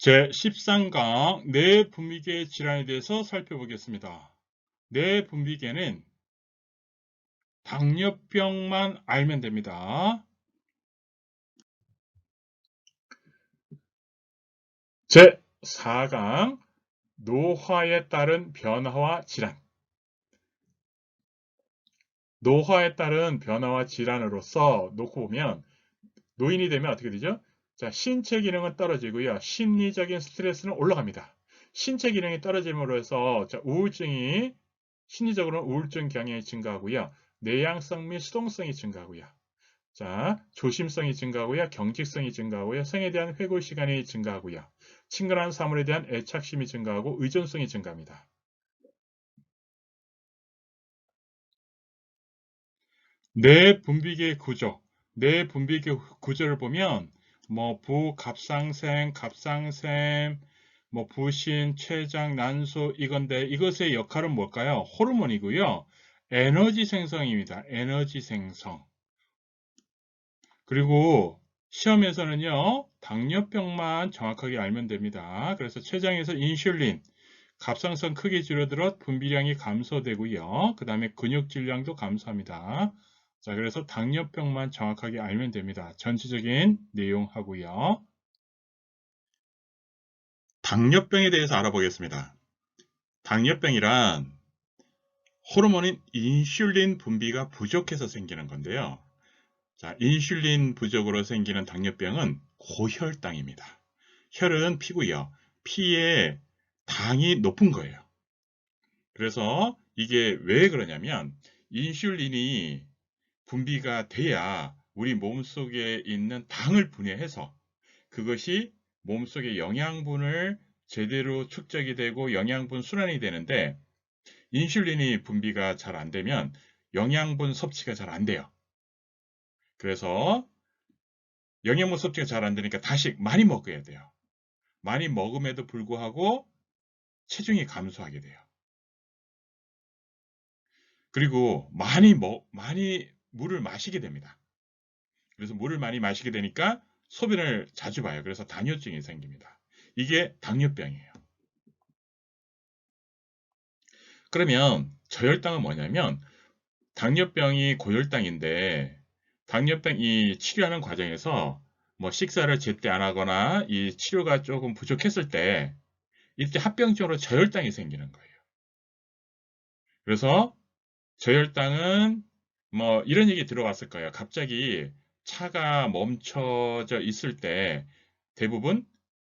제13강 뇌분비계 질환에 대해서 살펴보겠습니다. 뇌분비계는 당뇨병만 알면 됩니다. 제4강 노화에 따른 변화와 질환. 노화에 따른 변화와 질환으로서 놓고 보면 노인이 되면 어떻게 되죠? 자, 신체 기능은 떨어지고요. 심리적인 스트레스는 올라갑니다. 신체 기능이 떨어짐으로 해서 우울증이 심리적으로는 우울증 경향이 증가하고요. 내향성 및 수동성이 증가하고요. 자, 조심성이 증가하고요. 경직성이 증가하고요. 성에 대한 회고 시간이 증가하고요. 친근한 사물에 대한 애착심이 증가하고 의존성이 증가합니다. 뇌분비계 구조. 뇌분비계 구조를 보면 부갑상생, 갑상샘, 부신, 췌장, 난소 이건데 이것의 역할은 뭘까요? 호르몬이고요. 에너지 생성입니다. 에너지 생성. 그리고 시험에서는요. 당뇨병만 정확하게 알면 됩니다. 그래서 췌장에서 인슐린, 갑상선 크게 줄어들어 분비량이 감소되고요. 그 다음에 근육 질량도 감소합니다. 자, 그래서 당뇨병만 정확하게 알면 됩니다. 전체적인 내용하고요. 당뇨병에 대해서 알아보겠습니다. 당뇨병이란 호르몬인 인슐린 분비가 부족해서 생기는 건데요. 자, 인슐린 부족으로 생기는 당뇨병은 고혈당입니다. 혈은 피고요. 피에 당이 높은 거예요. 그래서 이게 왜 그러냐면 인슐린이 분비가 돼야 우리 몸속에 있는 당을 분해해서 그것이 몸속의 영양분을 제대로 축적이 되고 영양분 순환이 되는데 인슐린이 분비가 잘 안 되면 영양분 섭취가 잘 안 돼요. 그래서 영양분 섭취가 잘 안 되니까 다시 많이 먹어야 돼요. 많이 먹음에도 불구하고 체중이 감소하게 돼요. 그리고 많이 물을 마시게 됩니다. 그래서 물을 많이 마시게 되니까 소변을 자주 봐요. 그래서 당뇨증이 생깁니다. 이게 당뇨병이에요. 그러면 저혈당은 뭐냐면 당뇨병이 고혈당인데 당뇨병 이 치료하는 과정에서 식사를 제때 안 하거나 이 치료가 조금 부족했을 때 이때 합병증으로 저혈당이 생기는 거예요. 그래서 저혈당은 이런 얘기 들어봤을 거예요. 갑자기 차가 멈춰져 있을 때 대부분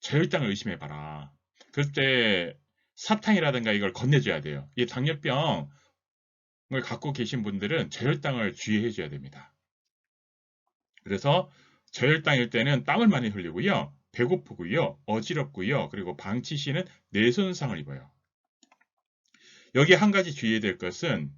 저혈당을 의심해봐라. 그럴 때 사탕이라든가 이걸 건네줘야 돼요. 이 당뇨병을 갖고 계신 분들은 저혈당을 주의해줘야 됩니다. 그래서 저혈당일 때는 땀을 많이 흘리고요. 배고프고요. 어지럽고요. 그리고 방치 시는 뇌손상을 입어요. 여기 한 가지 주의해야 될 것은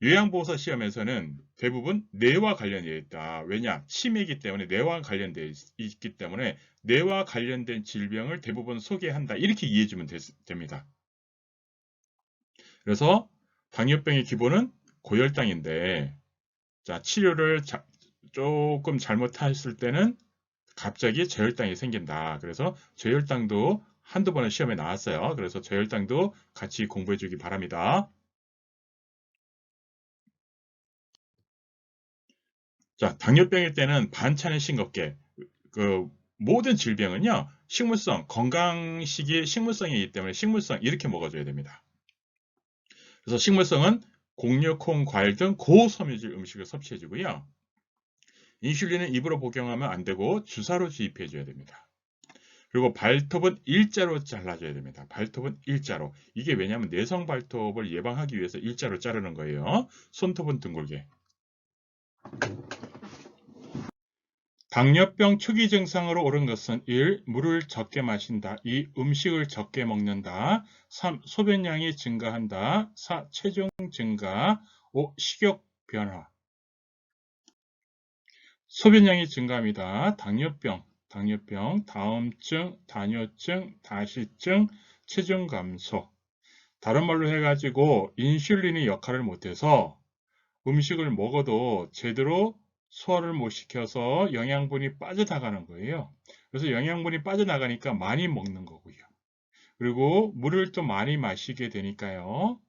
요양보호사 시험에서는 대부분 뇌와 관련되어 있다. 왜냐? 치매이기 때문에 뇌와 관련되어 있기 때문에 뇌와 관련된 질병을 대부분 소개한다. 이렇게 이해해 주면 됩니다. 그래서 당뇨병의 기본은 고혈당인데 자, 치료를 조금 잘못했을 때는 갑자기 저혈당이 생긴다. 그래서 저혈당도 한두 번은 시험에 나왔어요. 그래서 저혈당도 같이 공부해 주기 바랍니다. 자, 당뇨병일 때는 반찬이 싱겁게 모든 질병은요. 식물성, 건강식이 식물성이기 때문에 식물성 이렇게 먹어줘야 됩니다. 그래서 식물성은 곡류, 콩, 과일 등 고섬유질 음식을 섭취해주고요. 인슐린은 입으로 복용하면 안 되고 주사로 주입해줘야 됩니다. 그리고 발톱은 일자로 잘라줘야 됩니다. 발톱은 일자로. 이게 왜냐하면 내성 발톱을 예방하기 위해서 일자로 자르는 거예요. 손톱은 둥글게. 당뇨병 초기 증상으로 옳은 것은 1. 물을 적게 마신다. 2. 음식을 적게 먹는다. 3. 소변량이 증가한다. 4. 체중 증가. 5. 식욕 변화. 소변량이 증가합니다. 당뇨병, 다음증, 다뇨증, 다시증, 체중 감소. 다른 말로 해가지고 인슐린이 역할을 못해서 음식을 먹어도 제대로 소화를 못 시켜서 영양분이 빠져나가는 거예요. 그래서 영양분이 빠져나가니까 많이 먹는 거고요. 그리고 물을 또 많이 마시게 되니까요.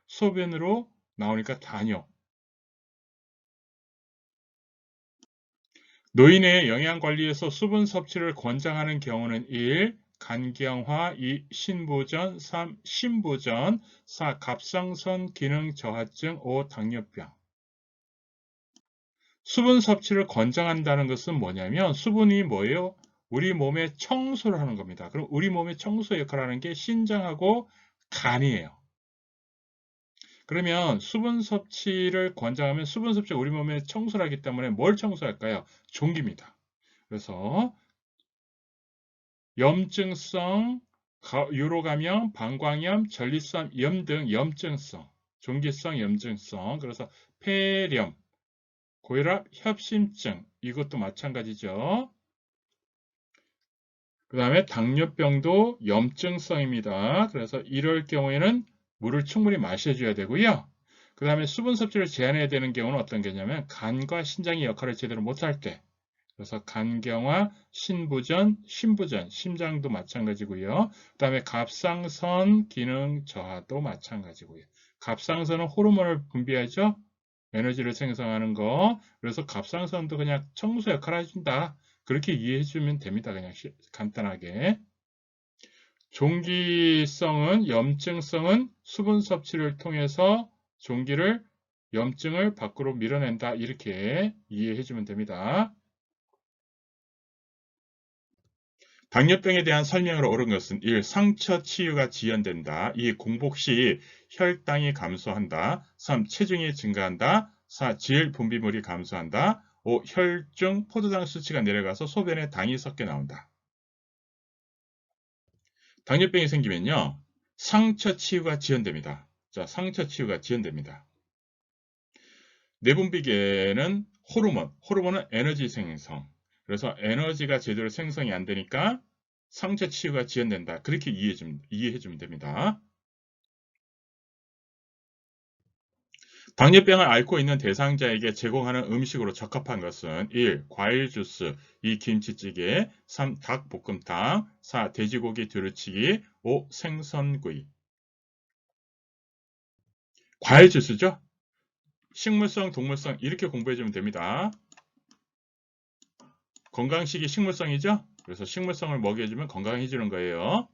소변으로 나오니까 단요. 노인의 영양관리에서 수분 섭취를 권장하는 경우는 1. 간경화, 2. 신부전, 3. 심부전, 4. 갑상선 기능 저하증, 5. 당뇨병. 수분 섭취를 권장한다는 것은 뭐냐면 수분이 뭐예요? 우리 몸의 청소를 하는 겁니다. 그럼 우리 몸의 청소 역할을 하는 게 신장하고 간이에요. 그러면 수분 섭취를 권장하면 수분 섭취가 우리 몸에 청소를 하기 때문에 뭘 청소할까요? 종기입니다. 그래서 염증성, 유로감염, 방광염, 전립선염 등 염증성, 종기성 염증성, 그래서 폐렴, 고혈압, 협심증 이것도 마찬가지죠. 그 다음에 당뇨병도 염증성입니다. 그래서 이럴 경우에는 물을 충분히 마셔줘야 되고요. 그 다음에 수분 섭취를 제한해야 되는 경우는 어떤 게냐면 간과 신장의 역할을 제대로 못할 때, 그래서 간경화, 신부전, 심부전, 심장도 마찬가지고요. 그 다음에 갑상선 기능 저하도 마찬가지고요. 갑상선은 호르몬을 분비하죠. 에너지를 생성하는 거. 그래서 갑상선도 그냥 청소 역할을 해준다. 그렇게 이해해 주면 됩니다. 그냥 간단하게. 종기성은, 염증성은 수분 섭취를 통해서 염증을 밖으로 밀어낸다. 이렇게 이해해 주면 됩니다. 당뇨병에 대한 설명으로 옳은 것은 1. 상처 치유가 지연된다. 2. 공복 시 혈당이 감소한다. 3. 체중이 증가한다. 4. 질 분비물이 감소한다. 5. 혈중 포도당 수치가 내려가서 소변에 당이 섞여 나온다. 당뇨병이 생기면요. 상처 치유가 지연됩니다. 자, 상처 치유가 지연됩니다. 내분비계는 호르몬은 에너지 생성. 그래서 에너지가 제대로 생성이 안 되니까 상처 치유가 지연된다. 그렇게 이해해 주면 됩니다. 당뇨병을 앓고 있는 대상자에게 제공하는 음식으로 적합한 것은 1. 과일 주스, 2. 김치찌개, 3. 닭볶음탕, 4. 돼지고기 두루치기, 5. 생선구이. 과일 주스죠? 식물성, 동물성 이렇게 공부해주면 됩니다. 건강식이 식물성이죠? 그래서 식물성을 먹여주면 건강해지는 거예요.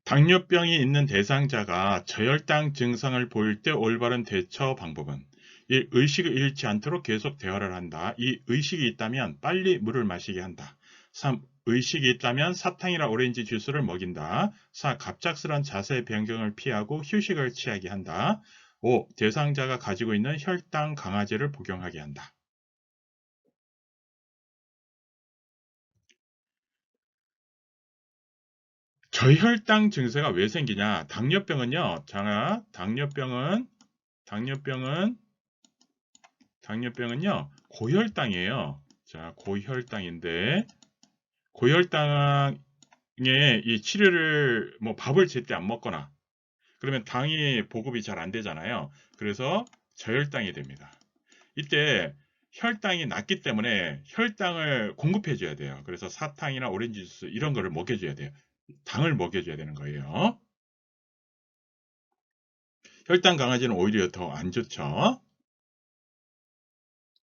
당뇨병이 있는 대상자가 저혈당 증상을 보일 때 올바른 대처 방법은 1. 의식을 잃지 않도록 계속 대화를 한다. 2. 의식이 있다면 빨리 물을 마시게 한다. 3. 의식이 있다면 사탕이나 오렌지 주스를 먹인다. 4. 갑작스런 자세 변경을 피하고 휴식을 취하게 한다. 5. 대상자가 가지고 있는 혈당 강화제를 복용하게 한다. 저혈당 증세가 왜 생기냐? 당뇨병은요. 자, 당뇨병은요. 고혈당이에요. 자, 고혈당인데 고혈당에 이 치료를 밥을 제때 안 먹거나 그러면 당이 보급이 잘 안 되잖아요. 그래서 저혈당이 됩니다. 이때 혈당이 낮기 때문에 혈당을 공급해 줘야 돼요. 그래서 사탕이나 오렌지 주스 이런 거를 먹여 줘야 돼요. 당을 먹여 줘야 되는 거예요. 혈당 강아지는 오히려 더 안 좋죠.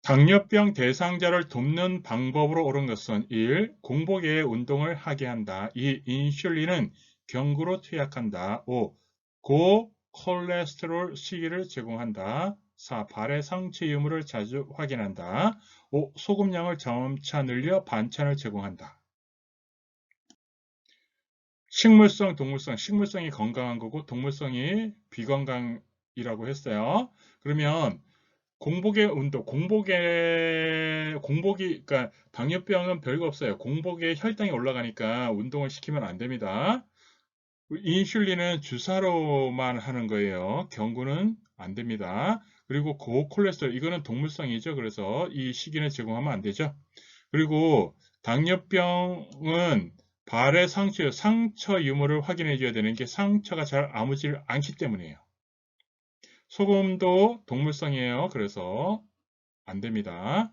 당뇨병 대상자를 돕는 방법으로 옳은 것은 1. 공복 외에 운동을 하게 한다. 2. 인슐린은 경구로 투약한다. 5. 고콜레스테롤 시기를 제공한다. 4. 발의 상체 유무를 자주 확인한다. 5. 소금량을 점차 늘려 반찬을 제공한다. 식물성, 동물성, 식물성이 건강한 거고 동물성이 비건강이라고 했어요. 그러면 공복의 운동, 그러니까 당뇨병은 별거 없어요. 공복에 혈당이 올라가니까 운동을 시키면 안 됩니다. 인슐린은 주사로만 하는 거예요. 경구는 안 됩니다. 그리고 고콜레스테롤, 이거는 동물성이죠. 그래서 이 시기는 제공하면 안 되죠. 그리고 당뇨병은 발의 상처 유무를 확인해 줘야 되는 게 상처가 잘 아물질 않기 때문이에요. 소금도 동물성이에요. 그래서 안 됩니다.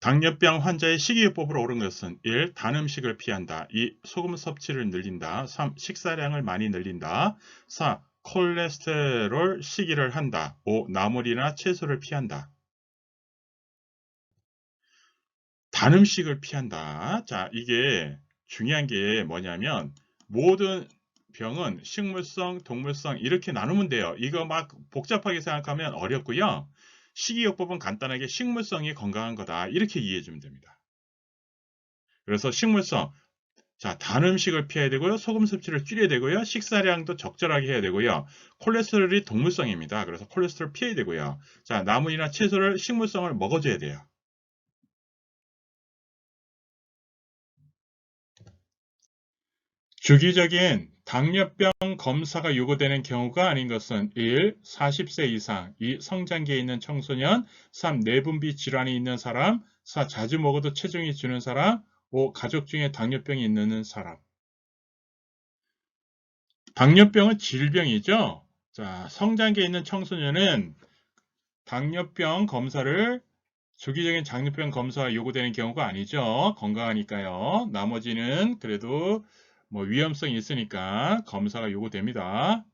당뇨병 환자의 식이요법으로 옳은 것은 1. 단 음식을 피한다. 2. 소금 섭취를 늘린다. 3. 식사량을 많이 늘린다. 4. 콜레스테롤 시기를 한다. 5. 나물이나 채소를 피한다. 단 음식을 피한다. 자, 이게 중요한 게 뭐냐면 모든 병은 식물성, 동물성 이렇게 나누면 돼요. 이거 막 복잡하게 생각하면 어렵고요. 식이요법은 간단하게 식물성이 건강한 거다. 이렇게 이해해 주면 됩니다. 그래서 식물성, 자, 단 음식을 피해야 되고요. 소금 섭취를 줄여야 되고요. 식사량도 적절하게 해야 되고요. 콜레스테롤이 동물성입니다. 그래서 콜레스테롤 피해야 되고요. 자, 나물이나 채소를 식물성을 먹어줘야 돼요. 주기적인 당뇨병 검사가 요구되는 경우가 아닌 것은 1. 40세 이상 2. 성장기에 있는 청소년 3. 내분비 질환이 있는 사람 4. 자주 먹어도 체중이 주는 사람 5. 가족 중에 당뇨병이 있는 사람. 당뇨병은 질병이죠. 자, 성장기에 있는 청소년은 당뇨병 검사를 주기적인 당뇨병 검사가 요구되는 경우가 아니죠. 건강하니까요. 나머지는 그래도 뭐 위험성이 있으니까 검사가 요구됩니다.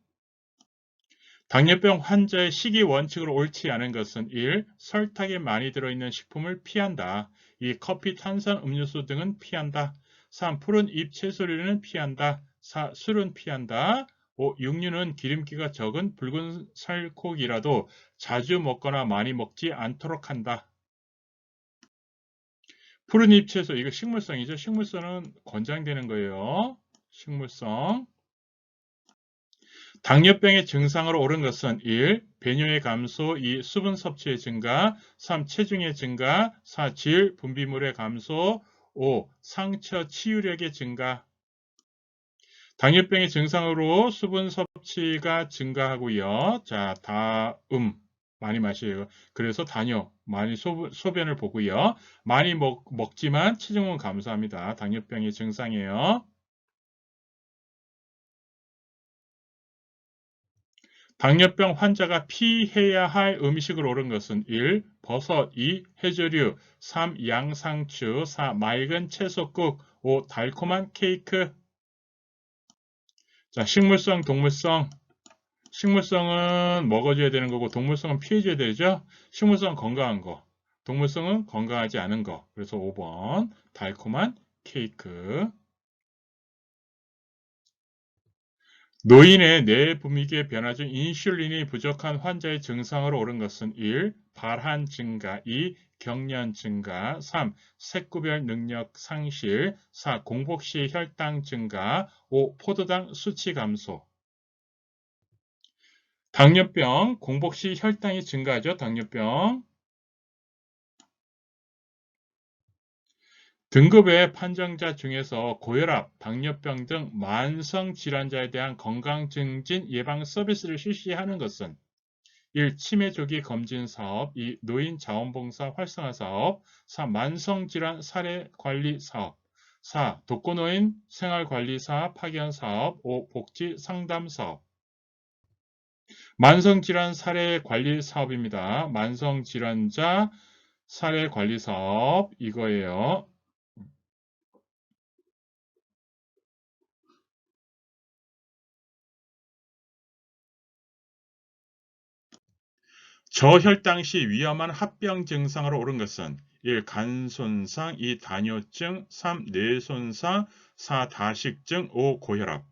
당뇨병 환자의 식이 원칙으로 옳지 않은 것은 1. 설탕이 많이 들어있는 식품을 피한다. 2. 커피, 탄산, 음료수 등은 피한다. 3. 푸른 잎 채소류는 피한다. 4. 술은 피한다. 5. 육류는 기름기가 적은 붉은 살코기라도 자주 먹거나 많이 먹지 않도록 한다. 푸른 잎 채소, 이거 식물성이죠. 식물성은 권장되는 거예요. 식물성. 당뇨병의 증상으로 옳은 것은 1. 배뇨의 감소, 2. 수분 섭취의 증가, 3. 체중의 증가, 4. 질, 분비물의 감소, 5. 상처 치유력의 증가. 당뇨병의 증상으로 수분 섭취가 증가하고요. 자, 다음 많이 마셔요. 그래서 다뇨, 많이 소변을 보고요. 많이 먹지만 체중은 감소합니다. 당뇨병의 증상이에요. 당뇨병 환자가 피해야 할 음식을 옳은 것은 1. 버섯, 2. 해조류, 3. 양상추, 4. 맑은 채소국, 5. 달콤한 케이크. 자, 식물성, 동물성. 식물성은 먹어줘야 되는 거고 동물성은 피해줘야 되죠. 식물성은 건강한 거, 동물성은 건강하지 않은 거. 그래서 5번 달콤한 케이크. 노인의 뇌분비계 변화 중 인슐린이 부족한 환자의 증상으로 옳은 것은 1. 발한 증가, 2. 경련 증가, 3. 색구별 능력 상실, 4. 공복 시 혈당 증가, 5. 포도당 수치 감소. 당뇨병, 공복 시 혈당이 증가하죠. 당뇨병. 등급의 판정자 중에서 고혈압, 당뇨병 등 만성 질환자에 대한 건강 증진 예방 서비스를 실시하는 것은 1. 치매 조기 검진 사업, 2. 노인 자원봉사 활성화 사업, 3. 만성 질환 사례 관리 사업, 4. 독거노인 생활관리 사업 파견 사업, 5. 복지 상담 사업. 만성 질환 사례 관리 사업입니다. 만성 질환자 사례 관리 사업 이거예요. 저혈당 시 위험한 합병 증상으로 옳은 것은 1. 간 손상, 2. 다뇨증, 3. 뇌 손상, 4. 다식증, 5. 고혈압.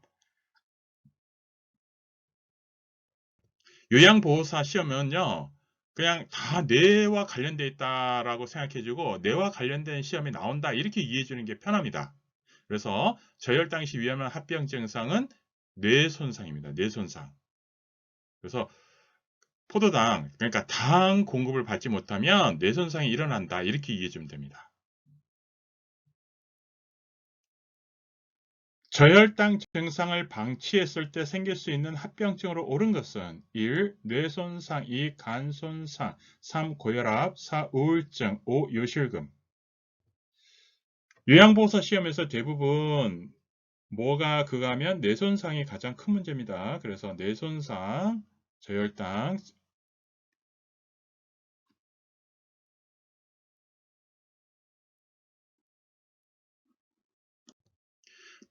요양보호사 시험은요, 그냥 다 뇌와 관련돼 있다라고 생각해주고 뇌와 관련된 시험이 나온다 이렇게 이해해주는 게 편합니다. 그래서 저혈당 시 위험한 합병 증상은 뇌 손상입니다. 뇌 손상. 그래서 포도당, 그러니까 당 공급을 받지 못하면 뇌 손상이 일어난다 이렇게 이해해 주면 됩니다. 저혈당 증상을 방치했을 때 생길 수 있는 합병증으로 옳은 것은 1. 뇌손상, 2. 간손상, 3. 고혈압, 4. 우울증, 5. 요실금. 요양보호사 시험에서 대부분 뭐가 그거 하면 뇌손상이 가장 큰 문제입니다. 그래서 뇌손상, 저혈당,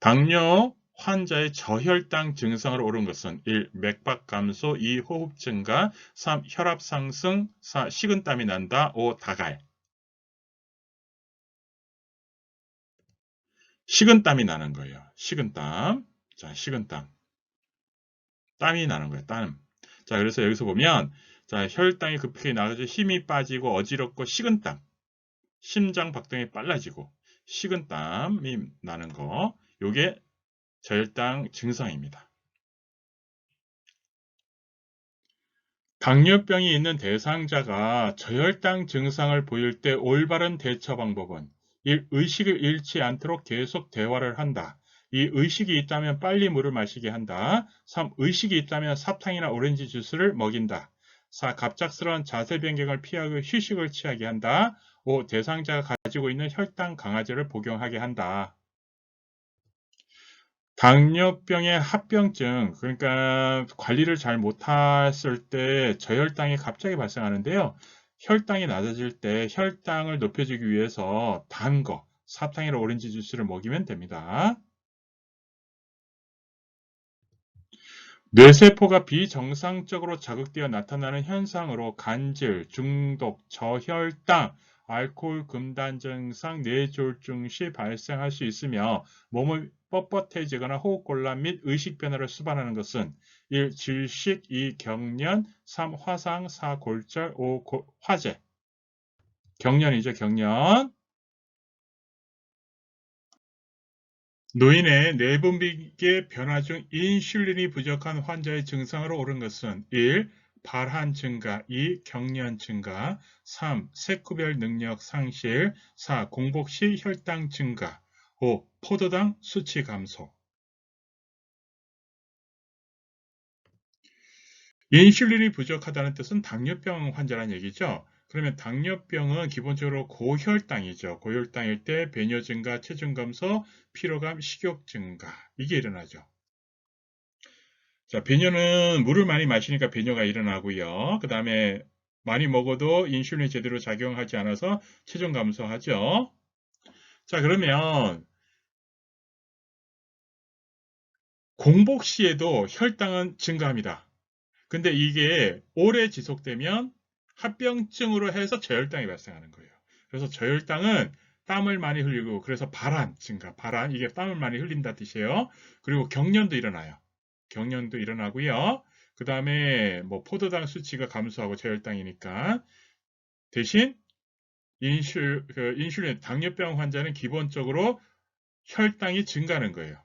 당뇨 환자의 저혈당 증상으로 오른 것은 1. 맥박 감소, 2. 호흡 증가, 3. 혈압 상승, 4. 식은땀이 난다, 5. 다갈. 식은땀이 나는 거예요. 식은땀. 자, 식은땀. 땀이 나는 거예요. 땀. 자, 그래서 여기서 보면 자, 혈당이 급하게 나가지고 힘이 빠지고 어지럽고 식은땀. 심장 박동이 빨라지고 식은땀이 나는 거. 요게 저혈당 증상입니다. 당뇨병이 있는 대상자가 저혈당 증상을 보일 때 올바른 대처 방법은 1. 의식을 잃지 않도록 계속 대화를 한다. 2. 의식이 있다면 빨리 물을 마시게 한다. 3. 의식이 있다면 사탕이나 오렌지 주스를 먹인다. 4. 갑작스러운 자세 변경을 피하고 휴식을 취하게 한다. 5. 대상자가 가지고 있는 혈당 강화제를 복용하게 한다. 당뇨병의 합병증, 그러니까 관리를 잘 못했을 때 저혈당이 갑자기 발생하는데요. 혈당이 낮아질 때 혈당을 높여주기 위해서 단 거, 사탕이나 오렌지 주스를 먹이면 됩니다. 뇌세포가 비정상적으로 자극되어 나타나는 현상으로 간질, 중독, 저혈당, 알코올 금단 증상, 뇌졸중 시 발생할 수 있으며 몸을 뻣뻣해지거나 호흡곤란 및 의식 변화를 수반하는 것은 1. 질식, 2. 경련, 3. 화상, 4. 골절, 5. 화재. 경련이죠, 경련. 노인의 뇌분비계 변화 중 인슐린이 부족한 환자의 증상으로 오른 것은 1. 발한 증가, 2. 경련 증가, 3. 색구별 능력 상실, 4. 공복 시 혈당 증가, 5. 포도당 수치 감소. 인슐린이 부족하다는 뜻은 당뇨병 환자라는 얘기죠. 그러면 당뇨병은 기본적으로 고혈당이죠. 고혈당일 때 배뇨 증가, 체중 감소, 피로감, 식욕 증가 이게 일어나죠. 자, 배뇨는 물을 많이 마시니까 배뇨가 일어나고요. 그 다음에 많이 먹어도 인슐린이 제대로 작용하지 않아서 체중 감소하죠. 자, 그러면 공복 시에도 혈당은 증가합니다. 근데 이게 오래 지속되면 합병증으로 해서 저혈당이 발생하는 거예요. 그래서 저혈당은 땀을 많이 흘리고 그래서 발한 증가, 발한 이게 땀을 많이 흘린다 뜻이에요. 그리고 경련도 일어나요. 경련도 일어나고요. 그 다음에 뭐 포도당 수치가 감소하고 저혈당이니까 대신 인슐린 당뇨병 환자는 기본적으로 혈당이 증가하는 거예요.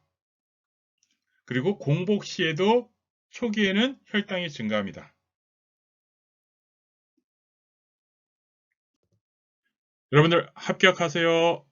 그리고 공복 시에도 초기에는 혈당이 증가합니다. 여러분들 합격하세요.